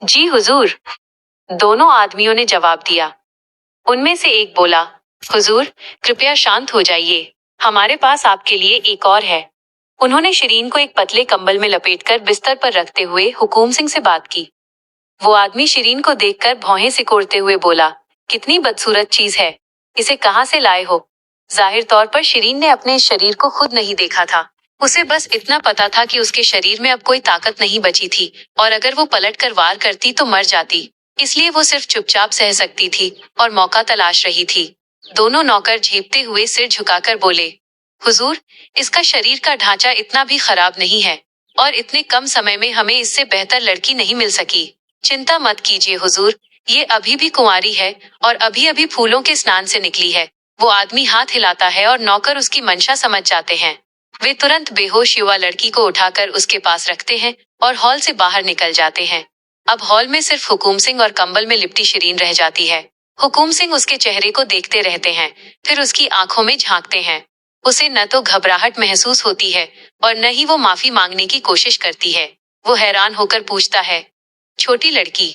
जी हुजूर, दोनों आदमियों ने जवाब दिया। उनमें से एक बोला, हुजूर, कृपया शांत हो जाइए, हमारे पास आपके लिए एक और है। उन्होंने शिरीन को एक पतले कंबल में लपेटकर बिस्तर पर रखते हुए हुकूम सिंह से बात की। वो आदमी शिरीन को देखकर भौहें सिकोड़ते हुए बोला, कितनी बदसूरत चीज है, इसे कहाँ से लाए हो? जाहिर तौर पर शिरीन ने अपने इस शरीर को खुद नहीं देखा था। उसे बस इतना पता था कि उसके शरीर में अब कोई ताकत नहीं बची थी और अगर वो पलट कर वार करती तो मर जाती। इसलिए वो सिर्फ चुपचाप सह सकती थी और मौका तलाश रही थी। दोनों नौकर झेपते हुए सिर झुकाकर बोले, हुजूर, इसका शरीर का ढांचा इतना भी खराब नहीं है और इतने कम समय में हमें इससे बेहतर लड़की नहीं मिल सकी। चिंता मत कीजिए हुजूर, ये अभी भी कुंवारी है और अभी अभी फूलों के स्नान से निकली है। वो आदमी हाथ हिलाता है और नौकर उसकी मंशा समझ जाते हैं। वे तुरंत बेहोश युवा लड़की को उठाकर उसके पास रखते हैं और हॉल से बाहर निकल जाते हैं। अब हॉल में सिर्फ हुकूम सिंह और कंबल में लिपटी शिरीन रह जाती है। हुकूम सिंह उसके चेहरे को देखते रहते हैं, फिर उसकी आंखों में झांकते हैं। उसे न तो घबराहट महसूस होती है और न ही वो माफी मांगने की कोशिश करती है। वो हैरान होकर पूछता है, छोटी लड़की,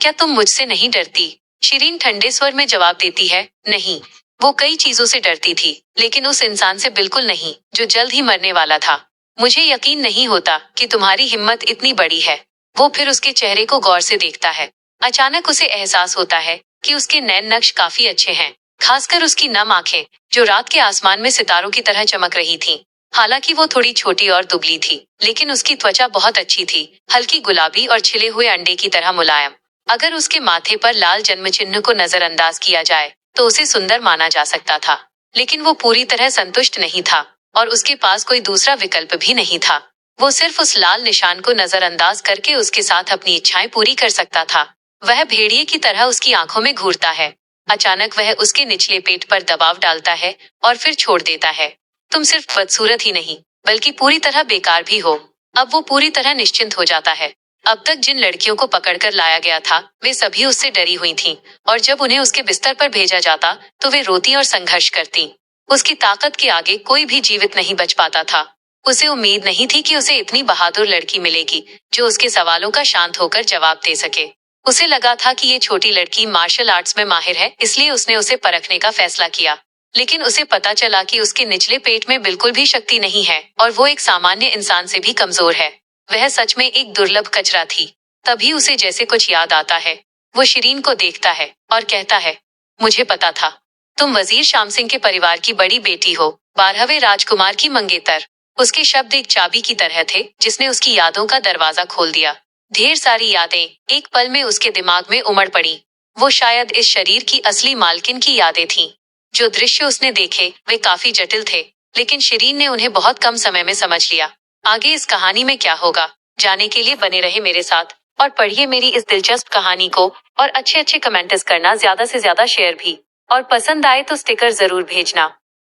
क्या तुम मुझसे नहीं डरती? शिरीन ठंडे स्वर में जवाब देती है, नहीं। वो कई चीजों से डरती थी, लेकिन उस इंसान से बिल्कुल नहीं, जो जल्द ही मरने वाला था। मुझे यकीन नहीं होता कि तुम्हारी हिम्मत इतनी बड़ी है। वो फिर उसके चेहरे को गौर से देखता है। अचानक उसे एहसास होता है कि उसके नैन नक्श काफी अच्छे हैं, खासकर उसकी नम आंखें, जो रात के आसमान में सितारों की तरह चमक रही थीं। हालांकि वो थोड़ी छोटी और दुबली थी, लेकिन उसकी त्वचा बहुत अच्छी थी, हल्की गुलाबी और छिले हुए अंडे की तरह मुलायम। अगर उसके माथे पर लाल जन्म चिन्ह को नजरअंदाज किया जाए तो उसे सुंदर माना जा सकता था, लेकिन वो पूरी तरह संतुष्ट नहीं था और उसके पास कोई दूसरा विकल्प भी नहीं था। वो सिर्फ उस लाल निशान को नजरअंदाज करके उसके साथ अपनी इच्छाएं पूरी कर सकता था। वह भेड़िए की तरह उसकी आंखों में घूरता है। अचानक वह उसके निचले पेट पर दबाव डालता है और फिर छोड़ देता है। तुम सिर्फ बदसूरत ही नहीं, बल्कि पूरी तरह बेकार भी हो। अब वो पूरी तरह निश्चिंत हो जाता है। अब तक जिन लड़कियों को पकड़कर लाया गया था, वे सभी उससे डरी हुई थीं, और जब उन्हें उसके बिस्तर पर भेजा जाता, तो वे रोती और संघर्ष करती। उसकी ताकत के आगे कोई भी जीवित नहीं बच पाता था। उसे उम्मीद नहीं थी कि उसे इतनी बहादुर लड़की मिलेगी, जो उसके सवालों का शांत होकर जवाब दे सके। उसे लगा था कि ये छोटी लड़की मार्शल आर्ट्स में माहिर है, इसलिए उसने उसे परखने का फैसला किया। लेकिन उसे पता चला कि उसके निचले पेट में बिल्कुल भी शक्ति नहीं है और वो एक सामान्य इंसान से भी कमजोर है। वह सच में एक दुर्लभ कचरा थी। तभी उसे जैसे कुछ याद आता है। वो शिरीन को देखता है और कहता है, मुझे पता था, तुम वजीर शाम सिंह के परिवार की बड़ी बेटी हो, 12वें राजकुमार की मंगेतर। उसके शब्द एक चाबी की तरह थे, जिसने उसकी यादों का दरवाजा खोल दिया। ढेर सारी यादें एक पल में उसके दिमाग में उमड़ पड़ी। वो शायद इस शरीर की असली मालकिन की यादें थीं। जो दृश्य उसने देखे वे काफी जटिल थे, लेकिन शिरीन ने उन्हें बहुत कम समय में समझ लिया। आगे इस कहानी में क्या होगा, जानने के लिए बने रहे मेरे साथ और पढ़िए मेरी इस दिलचस्प कहानी को। और अच्छे अच्छे कमेंट्स करना, ज्यादा से ज्यादा शेयर भी। और पसंद आए तो स्टिकर जरूर भेजना।